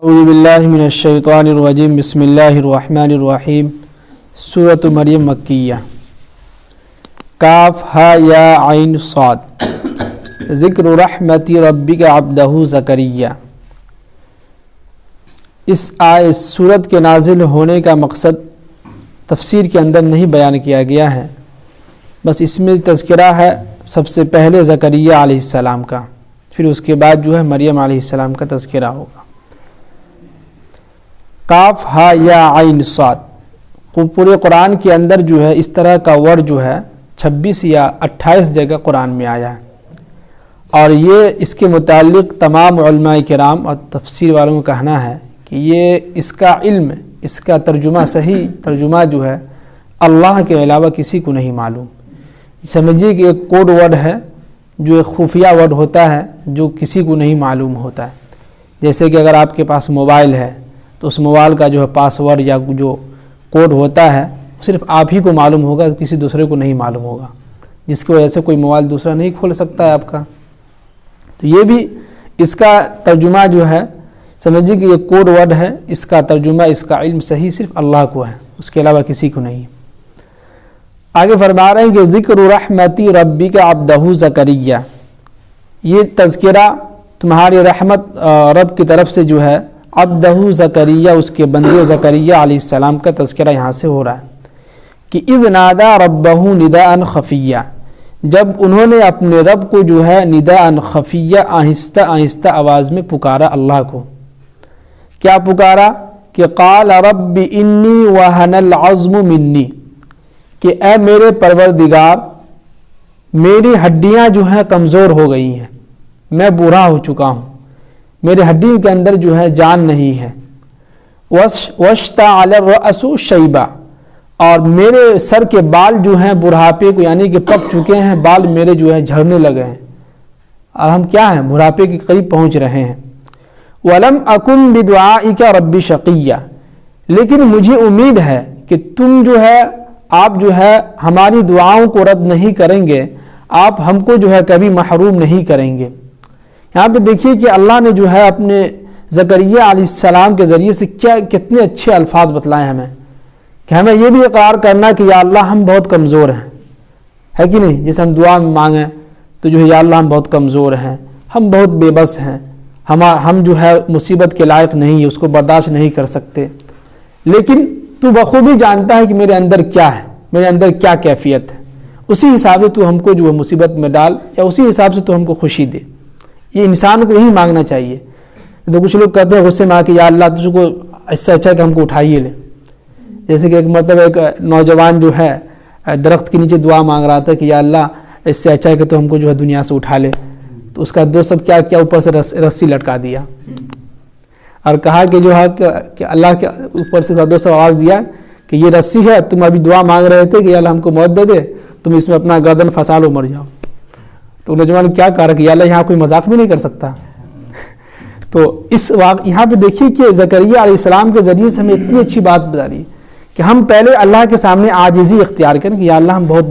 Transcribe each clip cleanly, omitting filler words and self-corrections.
اعوذ باللہ من الشیطان الرجیم بسم اللہ الرحمن الرحیم سورۃ مریم مکیہ کاف ہا یا عین صاد ذکر رحمت ربک عبدہ زکریا۔ اس سورت کے نازل ہونے کا مقصد تفسیر کے اندر نہیں بیان کیا گیا ہے، بس اس میں تذکرہ ہے سب سے پہلے زکریا علیہ السلام کا، پھر اس کے بعد جو ہے مریم علیہ السلام کا تذکرہ ہوگا۔ کاف ہا یا عین صاد، پورے قرآن کے اندر جو ہے اس طرح کا ورڈ جو ہے 26 یا 28 جگہ قرآن میں آیا ہے، اور یہ اس کے متعلق تمام علماء کرام اور تفسیر والوں کا کہنا ہے کہ یہ اس کا علم، اس کا ترجمہ، صحیح ترجمہ جو ہے اللہ کے علاوہ کسی کو نہیں معلوم۔ سمجھیے کہ ایک کوڈ ورڈ ہے جو ایک خفیہ ورڈ ہوتا ہے جو کسی کو نہیں معلوم ہوتا ہے۔ جیسے کہ اگر آپ کے پاس موبائل ہے تو اس موبائل کا جو ہے پاس ورڈ یا جو کوڈ ہوتا ہے صرف آپ ہی کو معلوم ہوگا، کسی دوسرے کو نہیں معلوم ہوگا، جس کی وجہ سے کوئی موبائل دوسرا نہیں کھول سکتا ہے آپ کا۔ تو یہ بھی اس کا ترجمہ جو ہے، سمجھیے کہ یہ کوڈ ورڈ ہے، اس کا ترجمہ، اس کا علم صحیح صرف اللہ کو ہے، اس کے علاوہ کسی کو نہیں۔ آگے فرما رہے ہیں کہ ذکر رحمتی ربک عبدہ زکریا، یہ تذکرہ تمہاری رحمت رب کی طرف سے جو ہے عبدہ زکریا، اس کے بندے زکریا علیہ السلام کا تذکرہ یہاں سے ہو رہا ہے کہ اذ نادا ربہ نداء خفیہ، جب انہوں نے اپنے رب کو جو ہے نداء خفیہ، آہستہ آہستہ آواز میں پکارا اللہ کو۔ کیا پکارا؟ کہ قال رب انی وہن العظم منی، کہ اے میرے پروردگار میری ہڈیاں جو ہیں کمزور ہو گئی ہیں، میں بوڑھا ہو چکا ہوں، میرے ہڈیوں کے اندر جو ہے جان نہیں ہے۔ واشتعل الرأس شیبا، اور میرے سر کے بال جو ہیں بڑھاپے کو یعنی کہ پک چکے ہیں، بال میرے جو ہے جھڑنے لگے ہیں، اور ہم کیا ہیں، بڑھاپے کے قریب پہنچ رہے ہیں۔ وَلَمْ أَكُنْ بِدُعَائِكَ رَبِّ شَقِيًّا، لیکن مجھے امید ہے کہ تم جو ہے، آپ جو ہے ہماری دعاؤں کو رد نہیں کریں گے، آپ ہم کو جو ہے کبھی محروم نہیں کریں گے۔ یہاں پہ دیکھیے کہ اللہ نے جو ہے اپنے زکریا علیہ السلام کے ذریعے سے کتنے اچھے الفاظ بتلائے ہمیں، کہ ہمیں یہ بھی اقرار کرنا کہ یا اللہ ہم بہت کمزور ہیں، ہے کہ نہیں؟ جیسے ہم دعا میں مانگیں تو جو ہے یا اللہ ہم بہت کمزور ہیں، ہم بہت بے بس ہیں، ہم جو ہے مصیبت کے لائق نہیں ہے، اس کو برداشت نہیں کر سکتے، لیکن تو بخوبی جانتا ہے کہ میرے اندر کیا ہے، میرے اندر کیا کیفیت ہے، اسی حساب سے تو ہم کو جو ہے مصیبت میں ڈال، یا اسی حساب سے تو ہم کو خوشی دے۔ یہ انسان کو یہی مانگنا چاہیے۔ تو کچھ لوگ کہتے ہیں غصے میں آ کے یا اللہ تجھ کو اس سے اچھا کہ ہم کو اٹھائیے لے۔ جیسے کہ ایک نوجوان جو ہے درخت کے نیچے دعا مانگ رہا تھا کہ یا اللہ اس سے اچھا ہے کہ تو ہم کو جو ہے دنیا سے اٹھا لے، تو اس کا دوست سب کیا اوپر سے رسی لٹکا دیا، اور کہا کہ جو ہے کہ اللہ کے اوپر سے دوست آواز دیا کہ یہ رسی ہے، تم ابھی دعا مانگ رہے تھے کہ یا اللہ ہم کو موت دے دے، تم اس میں اپنا گردن پھنسا لو، مر جاؤ۔ تو نوجوان کیا کہا کہ یا اللہ یہاں کوئی مذاق بھی نہیں کر سکتا۔ تو اس یہاں پہ دیکھیے کہ زکریا علیہ السلام کے ذریعے سے ہمیں اتنی اچھی بات بتا رہی ہے کہ ہم پہلے اللہ کے سامنے عاجزی اختیار کریں کہ یا اللہ ہم بہت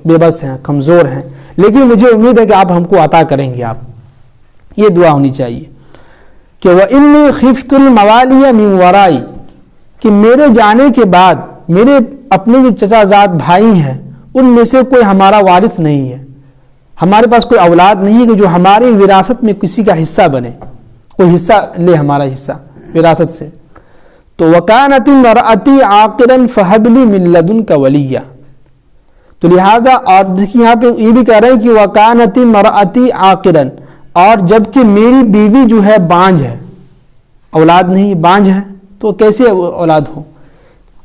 بے بس ہیں، کمزور ہیں، لیکن مجھے امید ہے کہ آپ ہم کو عطا کریں گے۔ آپ یہ دعا ہونی چاہیے کہ وَإِنِّي خِفْتُ الْمَوَالِيَ مِنْ وَرَائِي، کہ میرے جانے کے بعد میرے اپنے جو چچا زاد بھائی ہیں ان میں سے کوئی ہمارا وارث نہیں ہے، ہمارے پاس کوئی اولاد نہیں ہے کہ جو ہماری وراثت میں کسی کا حصہ بنے، کوئی حصہ لے ہمارا حصہ وراثت سے۔ تو وَكَانَتِ امْرَأَتِي عَاقِرًا فَهَبْ لِي مِن لَّدُنكَ وَلِيًّا، تو لہٰذا اور دیکھیے یہاں پہ یہ بھی کہہ رہے ہیں کہ وَكَانَتِ امْرَأَتِي عَاقِرًا، اور جب کہ میری بیوی جو ہے بانجھ ہے، اولاد نہیں، بانجھ ہے، تو کیسے اولاد ہو؟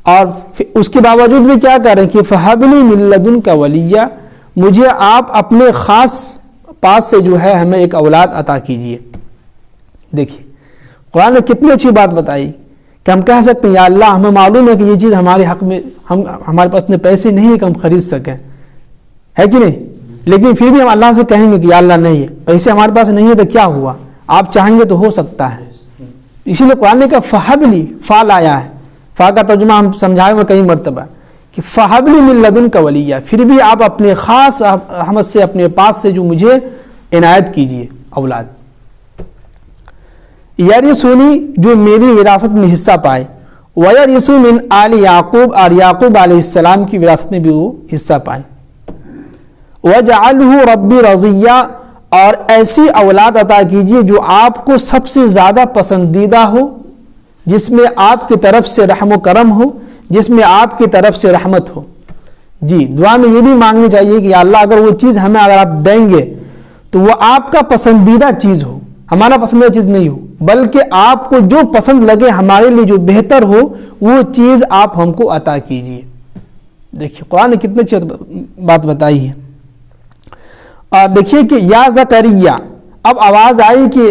اور اس کے باوجود بھی کیا کہہ رہے ہیں کہ فَهَبْ لِي مِن لَّدُنكَ وَلِيًّا، مجھے آپ اپنے خاص پاس سے جو ہے ہمیں ایک اولاد عطا کیجئے۔ دیکھیے قرآن نے کتنی اچھی بات بتائی کہ ہم کہہ سکتے ہیں یا اللہ ہمیں معلوم ہے کہ یہ چیز ہمارے حق میں، ہمارے پاس اتنے پیسے نہیں ہیں کہ ہم خرید سکیں، ہے کہ نہیں؟ لیکن پھر بھی ہم اللہ سے کہیں گے کہ یا اللہ نہیں ہے، پیسے ہمارے پاس نہیں ہے تو کیا ہوا، آپ چاہیں گے تو ہو سکتا ہے۔ اسی لیے قرآن نے کہا فَحَبْ لِي، فا لایا ہے، فا کا ترجمہ ہم سمجھائے ہوئے کئی مرتبہ کہ فَحَبْ لِي مِن لَّدُنكَ وَلِيًّا، پھر بھی آپ اپنے خاص رحمت سے، اپنے پاس سے جو مجھے عنایت کیجئے اولاد۔ یرثنی جو میری وراثت میں حصہ پائے، ویرث من آل یعقوب اور یعقوب علیہ السلام کی وراثت میں بھی وہ حصہ پائیں، وجعلہ ربی رضیہ اور ایسی اولاد عطا کیجیے جو آپ کو سب سے زیادہ پسندیدہ ہو، جس میں آپ کی طرف سے رحم و کرم ہو، جس میں آپ کی طرف سے رحمت ہو۔ جی دعا میں یہ بھی مانگنی چاہیے کہ یا اللہ اگر وہ چیز ہمیں اگر آپ دیں گے تو وہ آپ کا پسندیدہ چیز ہو، ہمارا پسندیدہ چیز نہیں ہو، بلکہ آپ کو جو پسند لگے، ہمارے لیے جو بہتر ہو وہ چیز آپ ہم کو عطا کیجیے۔ دیکھیے قرآن نے کتنی اچھی بات بتائی ہے۔ اور دیکھیے کہ یا زکریا، اب آواز آئی کہ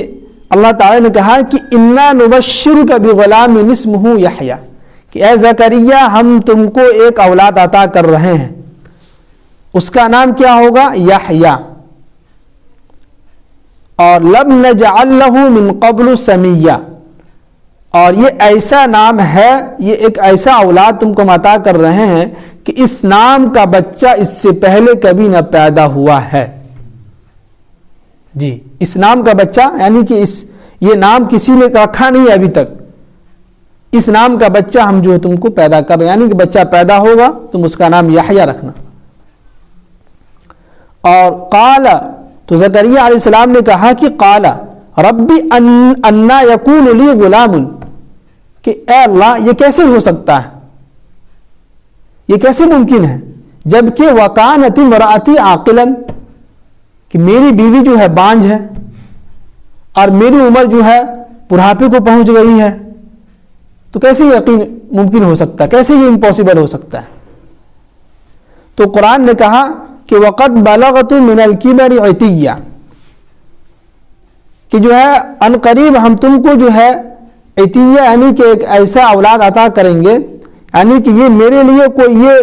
اللہ تعالی نے کہا کہ انا نبشرک بغلام اسمہ یحییٰ، کہ اے زکریا ہم تم کو ایک اولاد عطا کر رہے ہیں، اس کا نام کیا ہوگا؟ یحییٰ، اور لم نجعل لہ من قبل سمیہ، اور یہ ایسا نام ہے، یہ ایک ایسا اولاد تم کو عطا کر رہے ہیں کہ اس نام کا بچہ اس سے پہلے کبھی نہ پیدا ہوا ہے۔ جی اس نام کا بچہ یعنی کہ یہ نام کسی نے رکھا نہیں ہے ابھی تک، اس نام کا بچہ ہم جو ہے تم کو پیدا کر رہے ہیں، یعنی کہ بچہ پیدا ہوگا تم اس کا نام یحییٰ رکھنا۔ اور قال، تو زکریا علیہ السلام نے کہا کہ قال ربی انا یکون لی غلام، کہ اے اللہ یہ کیسے ہو سکتا ہے، یہ کیسے ممکن ہے، جبکہ وکانت امراتی عاقلا، کہ میری بیوی جو ہے بانجھ ہے اور میری عمر جو ہے بڑھاپے کو پہنچ گئی ہے، تو کیسے یقین ممکن ہو سکتا ہے، کیسے یہ امپاسبل ہو سکتا ہے؟ تو قرآن نے کہا کہ وقد بلغت من الکبر عتیہ، کہ جو ہے ان قریب ہم تم کو جو ہے عتیہ یعنی کہ ایک ایسا اولاد عطا کریں گے، یعنی کہ یہ میرے لیے کوئی یہ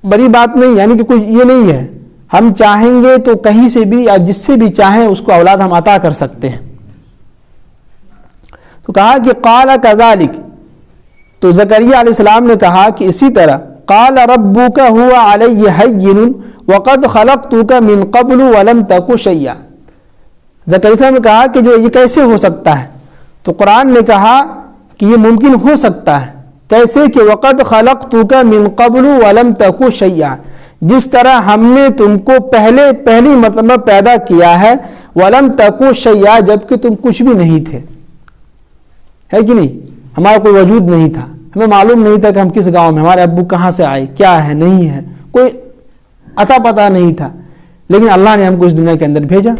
بڑی بات نہیں، یعنی کہ کوئی یہ نہیں ہے، ہم چاہیں گے تو کہیں سے بھی یا جس سے بھی چاہیں اس کو اولاد ہم عطا کر سکتے ہیں۔ تو کہا کہ قال کذالک، تو زکریا علیہ السلام نے کہا کہ اسی طرح، قال ربک هو علی ہین وقد خلقتک من قبل ولم تک شیئا، زکریا علیہ السلام نے کہا کہ جو یہ کیسے ہو سکتا ہے؟ تو قرآن نے کہا کہ یہ ممکن ہو سکتا ہے، کیسے کہ وقد خلقتک من قبل ولم تک شیئا، جس طرح ہم نے تم کو پہلی مرتبہ پیدا کیا ہے، ولم تک شیئا، جبکہ تم کچھ بھی نہیں تھے، ہے کہ نہیں، ہمارا کوئی وجود نہیں تھا، ہمیں معلوم نہیں تھا کہ ہم کس گاؤں میں، ہمارے ابو کہاں سے آئے، کیا ہے نہیں ہے، کوئی عطا پتہ نہیں تھا، لیکن اللہ نے ہم کو اس دنیا کے اندر بھیجا،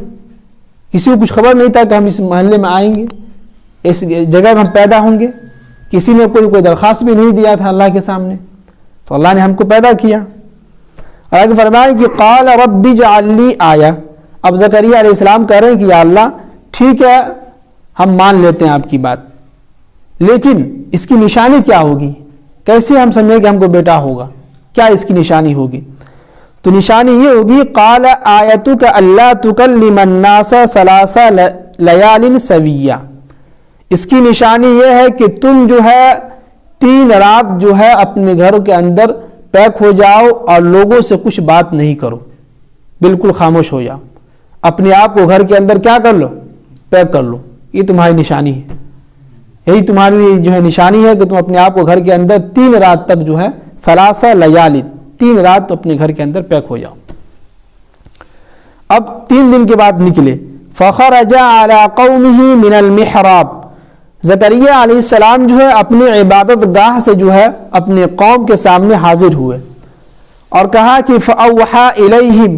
کسی کو کچھ خبر نہیں تھا کہ ہم اس محلے میں آئیں گے، اس جگہ میں ہم پیدا ہوں گے، کسی نے کوئی درخواست بھی نہیں دیا تھا اللہ کے سامنے، تو اللہ نے ہم کو پیدا کیا۔ اور آگے فرمایا کہ قال رب اجعل لی آیہ، اب زکریا علیہ السلام کہہ رہے ہیں کہ یا اللہ ٹھیک ہے ہم مان لیتے ہیں آپ کی بات، لیکن اس کی نشانی کیا ہوگی، کیسے ہم سمجھیں کہ ہم کو بیٹا ہوگا، کیا اس کی نشانی ہوگی؟ تو نشانی یہ ہوگی، قال آیتک الا تکلم الناس ثلاث لیال سویہ، اس کی نشانی یہ ہے کہ تم جو ہے 3 رات جو ہے اپنے گھر کے اندر پیک ہو جاؤ اور لوگوں سے کچھ بات نہیں کرو، بالکل خاموش ہو جاؤ، اپنے آپ کو گھر کے اندر کیا کر لو، پیک کر لو، یہ تمہاری نشانی ہے، یہی تمہاری جو ہے نشانی ہے کہ تم اپنے آپ کو گھر کے اندر 3 رات تک جو ہے ثلاث لیال، 3 رات تو اپنے گھر کے اندر پیک ہو جاؤ۔ اب 3 دن کے بعد نکلے، فخرج علی قومہ من المحراب، زکریا علیہ السلام جو ہے اپنی عبادت گاہ سے جو ہے اپنے قوم کے سامنے حاضر ہوئے اور کہا کہ فأوحى الیہم،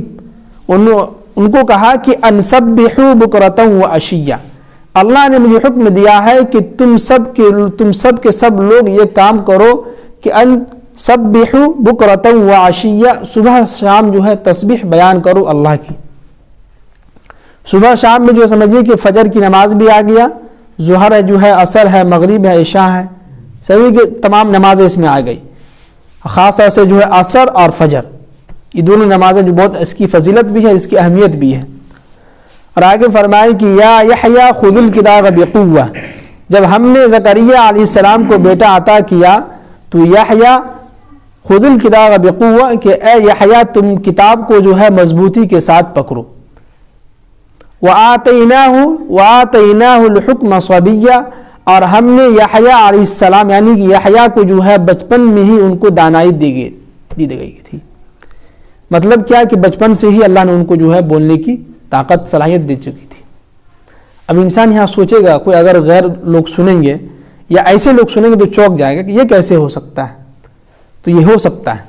ان کو کہا کہ ان سبحوا بکرۃ وعشیہ، اللہ نے مجھے حکم دیا ہے کہ تم سب کے سب لوگ یہ کام کرو کہ ان سبحوا بکرۃ وعشیہ، صبح شام جو ہے تسبیح بیان کرو اللہ کی، صبح شام میں جو سمجھیے کہ فجر کی نماز بھی آ گیا، ظہر ہے جو ہے، عصر ہے، مغرب ہے، عشاء ہے، سبھی کے تمام نمازیں اس میں آ گئی، خاص طور سے جو ہے عصر اور فجر، یہ دونوں نمازیں جو بہت اس کی فضیلت بھی ہے، اس کی اہمیت بھی ہے۔ اور آگے فرمائے کہ یا یحییٰ خذ الکتاب بقوہ، جب ہم نے زکریا علیہ السلام کو بیٹا عطا کیا تو یحییٰ خذ الکتاب بقوہ، کہ اے یحییٰ تم کتاب کو جو ہے مضبوطی کے ساتھ پکڑو، وَآتَيْنَاهُ الْحُكْمَ صَبِيًّا، اور ہم نے یحییٰ علیہ السلام یعنی کہ یحییٰ کو جو ہے بچپن میں ہی ان کو دانائی دی گئی تھی. مطلب کیا کہ بچپن سے ہی اللہ نے ان کو جو ہے بولنے کی طاقت صلاحیت دے چکی تھی. اب انسان یہاں سوچے گا، کوئی اگر غیر لوگ سنیں گے یا ایسے لوگ سنیں گے تو چونک جائے گا کہ یہ کیسے ہو سکتا ہے. تو یہ ہو سکتا ہے.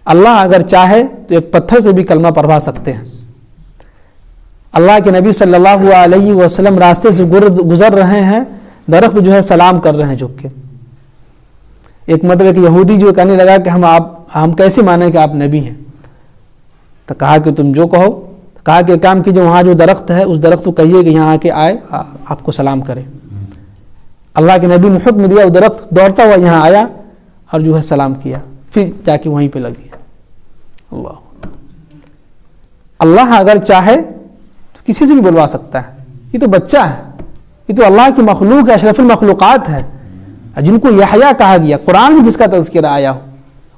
اللہ اگر چاہے تو ایک پتھر سے بھی کلمہ پڑھوا سکتے ہیں. اللہ کے نبی صلی اللہ علیہ وسلم راستے سے گزر رہے ہیں، درخت جو ہے سلام کر رہے ہیں جھک کے. ایک مطلب ایک یہودی جو کہنے لگا کہ ہم کیسے مانیں کہ آپ نبی ہیں؟ تو کہا کہ تم جو کہو. کہا کہ کام کیجیے، وہاں جو درخت ہے اس درخت کو کہیے کہ یہاں آ کے آئے آپ کو سلام کرے. اللہ کے نبی نے حکم دیا، وہ درخت دوڑتا ہوا یہاں آیا اور جو ہے سلام کیا، پھر جا کے وہیں پہ لگ گیا. اللہ اگر چاہے تو کسی سے بھی بلوا سکتا ہے. یہ تو بچہ ہے، یہ تو اللہ کی مخلوق ہے، اشرف المخلوقات ہے، جن کو یحییٰ کہا گیا. قرآن میں جس کا تذکرہ آیا ہو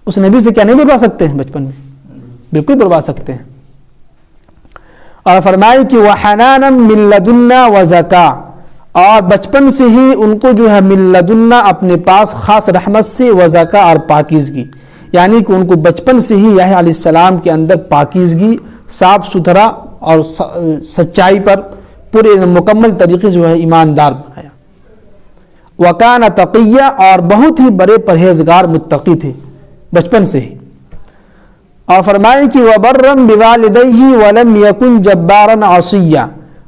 اس نبی سے کیا نہیں بلوا سکتے ہیں؟ بچپن میں بالکل بلوا سکتے ہیں. اور فرمائے کہ وَحَنَانًا مِن لَدُنَّا وَزَكَاءً، اور بچپن سے ہی ان کو جو ہے من لدنا اپنے پاس خاص رحمت سے، وزکا اور پاکیزگی، یعنی کہ ان کو بچپن سے ہی یحییٰ علیہ السلام کے اندر پاکیزگی، صاف ستھرا اور سچائی پر پورے مکمل طریقے سے جو ہے ایماندار بنایا. وَكَانَ تَقِيًّا، اور بہت ہی بڑے پرہیزگار متقی تھے بچپن سے ہی. اور فرمائے کہ وَبَرًّا بِوَالِدَيْهِ وَلَمْ يَكُنْ جَبَّارًا عَصِيًّا.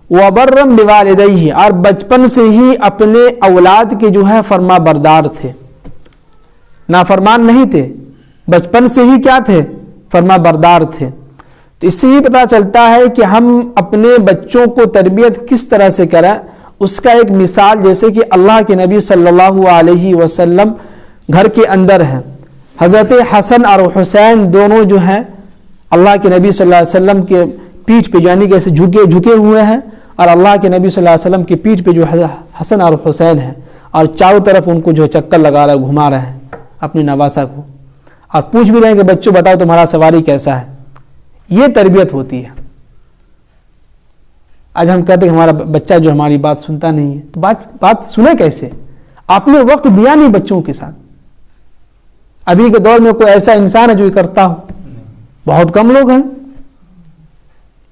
وَبَرًّا بِوَالِدَيْهِ، اور بچپن سے ہی اپنے اولاد کے جو ہے فرما بردار تھے، نافرمان نہیں تھے، بچپن سے ہی کیا تھے؟ فرما بردار تھے. تو اس سے ہی پتہ چلتا ہے کہ ہم اپنے بچوں کو تربیت کس طرح سے کریں. اس کا ایک مثال جیسے کہ اللہ کے نبی صلی اللہ علیہ وسلم گھر کے اندر ہیں. حضرت حسن اور حسین دونوں جو ہیں اللہ کے نبی صلی اللہ علیہ وسلم کے پیٹھ پہ یعنی کہ ایسے جھکے ہوئے ہیں، اور اللہ کے نبی صلی اللہ علیہ وسلم کی پیٹھ پہ جو حسن اور حسین ہیں، اور چاروں طرف ان کو جو چکر لگا رہے ہیں، گھما رہے ہیں اپنی نواسا کو، اور پوچھ بھی رہے ہیں کہ بچوں بتاؤ تمہارا سواری کیسا ہے. یہ تربیت ہوتی ہے. آج ہم کہتے ہیں کہ ہمارا بچہ جو ہماری بات سنتا نہیں ہے، تو بات سنے کیسے؟ آپ نے وقت دیا نہیں بچوں کے ساتھ. ابھی کے دور میں کوئی ایسا انسان ہے جو یہ کرتا ہو؟ بہت کم لوگ ہیں.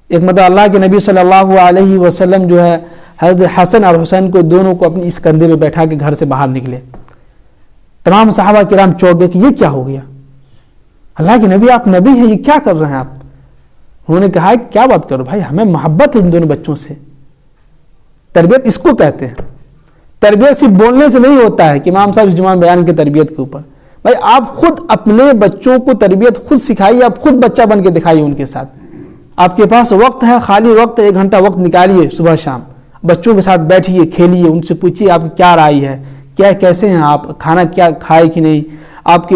ایک مطلب اللہ کے نبی صلی اللہ علیہ وسلم جو ہے حضرت حسن اور حسین کو دونوں کو اپنی اس کندھے میں بیٹھا کے گھر سے باہر نکلے. تمام صحابہ کرام چونک گئے کہ یہ کیا ہو گیا؟ اللہ کے نبی آپ نبی ہیں، یہ کیا کر رہے ہیں آپ؟ انہوں نے کہا کیا بات کرو بھائی، ہمیں محبت ہے ان دونوں بچوں سے. تربیت اس کو کہتے ہیں. تربیت صرف بولنے سے نہیں ہوتا ہے کہ امام صاحب اس جمعہ بیان کی تربیت کے اوپر. بھائی آپ خود اپنے بچوں کو تربیت خود سکھائیے، آپ خود بچہ بن کے دکھائیے ان کے ساتھ. آپ کے پاس وقت ہے، خالی وقت 1 گھنٹہ وقت نکالیے صبح شام، بچوں کے ساتھ بیٹھیے، کھیلیے، ان سے پوچھیے آپ کی کیا رائے ہے، کیسے ہیں آپ، کھانا کیا کھائے کہ نہیں، آپ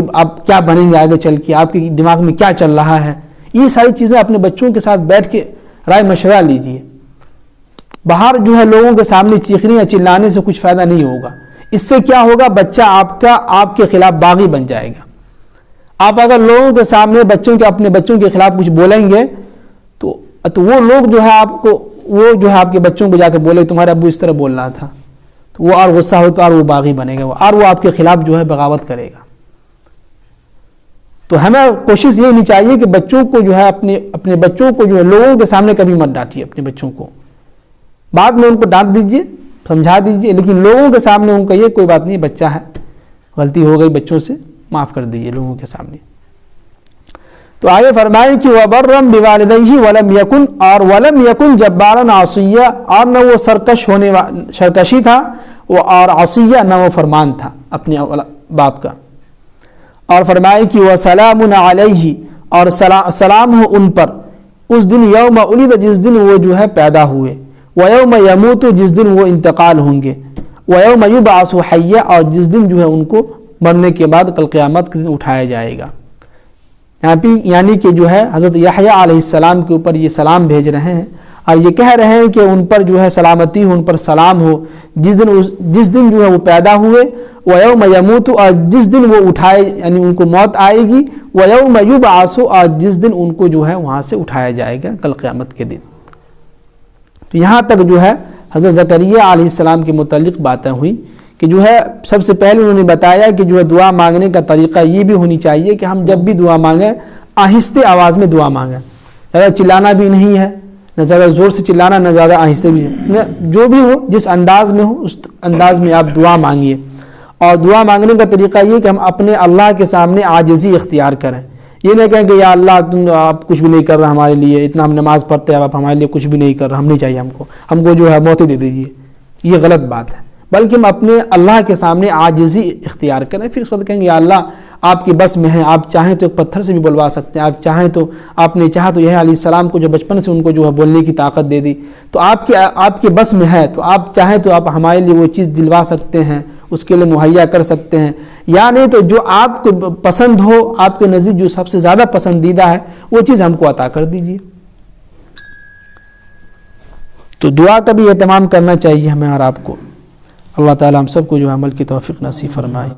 کیا بنیں گے آگے چل کے، آپ کے دماغ میں کیا چل رہا ہے. یہ ساری چیزیں اپنے بچوں کے ساتھ بیٹھ کے رائے مشورہ لیجیے. باہر جو ہے لوگوں کے سامنے چیخنے یا چلانے سے کچھ فائدہ نہیں ہوگا. اس سے کیا ہوگا؟ بچہ آپ کے خلاف باغی بن جائے گا. آپ اگر لوگوں کے سامنے اپنے بچوں کے خلاف کچھ بولیں گے تو وہ لوگ جو ہے آپ کے بچوں کو جا کے بولے تمہارے ابو اس طرح بول رہا تھا، تو وہ اور غصہ ہو کر اور وہ باغی بنے گا، اور وہ آپ کے خلاف جو ہے بغاوت کرے گا. تو ہمیں کوشش یہ ہونی چاہیے کہ بچوں کو جو ہے اپنے بچوں کو جو ہے لوگوں کے سامنے کبھی مت ڈانٹیے. اپنے بچوں کو بعد میں ان کو ڈانٹ دیجیے، سمجھا دیجیے، لیکن لوگوں کے سامنے ان کا یہ کوئی بات نہیں، بچہ ہے، غلطی ہو گئی بچوں سے، معاف کر دیجیے لوگوں کے سامنے. تو آگے فرمائے کہ وَبَرًّا بِوَالِدَيْهِ وَلَمْ يَكُنْ، اور وَلَمْ يَكُنْ جَبَّارًا عَصِيًّا، اور نہ وہ سرکشی تھا، اور عصیہ نہ وہ فرمان تھا اپنے باپ کا. اور فرمائے کہ وَسَلَامٌ عَلَيْهِ، اور سلام ہو ان پر اس دن یوم ولد، جس دن وہ جو ہے پیدا ہوئے، وَيَوْمَ يَمُوتُ، جس دن وہ انتقال ہوں گے، وَيَوْمَ يُبْعَثُ حَيًّا، اور جس دن جو ہے ان کو مرنے کے بعد کل قیامت کے دن اٹھایا جائے گا. یعنی کہ جو ہے حضرت یحییٰ علیہ السلام کے اوپر یہ سلام بھیج رہے ہیں، اور یہ کہہ رہے ہیں کہ ان پر جو ہے سلامتی ہو، ان پر سلام ہو جس دن جو ہے وہ پیدا ہوئے، وَيَوْمَ يَمُوتُ، اور جس دن وہ اٹھائے یعنی ان کو موت آئے گی، وَيَوْمَ يُبْعَثُ، اور جس دن ان کو جو ہے وہاں سے اٹھایا جائے گا کل قیامت کے دن. تو تو یہاں تک جو ہے حضرت زکریا علیہ السلام کے متعلق باتیں ہوئی کہ جو ہے سب سے پہلے انہوں نے بتایا کہ جو ہے دعا مانگنے کا طریقہ یہ بھی ہونی چاہیے کہ ہم جب بھی دعا مانگیں آہستہ آواز میں دعا مانگیں، زیادہ چلانا بھی نہیں ہے، نہ زیادہ زور سے چلانا، نہ زیادہ آہستہ بھی، جو بھی ہو جس انداز میں ہو اس انداز میں آپ دعا مانگیے۔ اور دعا مانگنے کا طریقہ یہ کہ ہم اپنے اللہ کے سامنے عاجزی اختیار کریں، یہ نہیں کہیں کہ یا اللہ تم آپ کچھ بھی نہیں کر رہا ہمارے لیے، اتنا ہم نماز پڑھتے ہیں آپ ہمارے لیے کچھ بھی نہیں کر رہا، ہم نہیں چاہیے ہم کو جو ہے موتیں دے دیجیے، یہ غلط بات ہے، بلکہ ہم اپنے اللہ کے سامنے عاجزی اختیار کریں، پھر اس وقت کہیں گے یا اللہ آپ کے بس میں ہے، آپ چاہیں تو ایک پتھر سے بھی بلوا سکتے ہیں، آپ چاہیں تو آپ نے چاہا تو یہ علیہ السلام کو جو بچپن سے ان کو جو ہے بولنے کی طاقت دے دی، تو آپ کے بس میں ہے، تو آپ چاہیں تو آپ ہمارے لیے وہ چیز دلوا سکتے ہیں، اس کے لیے مہیا کر سکتے ہیں، یا نہیں تو جو آپ کو پسند ہو، آپ کے نزدیک جو سب سے زیادہ پسندیدہ ہے وہ چیز ہم کو عطا کر دیجیے۔ تو دعا کا بھی اہتمام کرنا چاہیے ہمیں اور آپ کو۔ اللہ تعالی ہم سب کو جو عمل کی توفیق نصیب فرمائے۔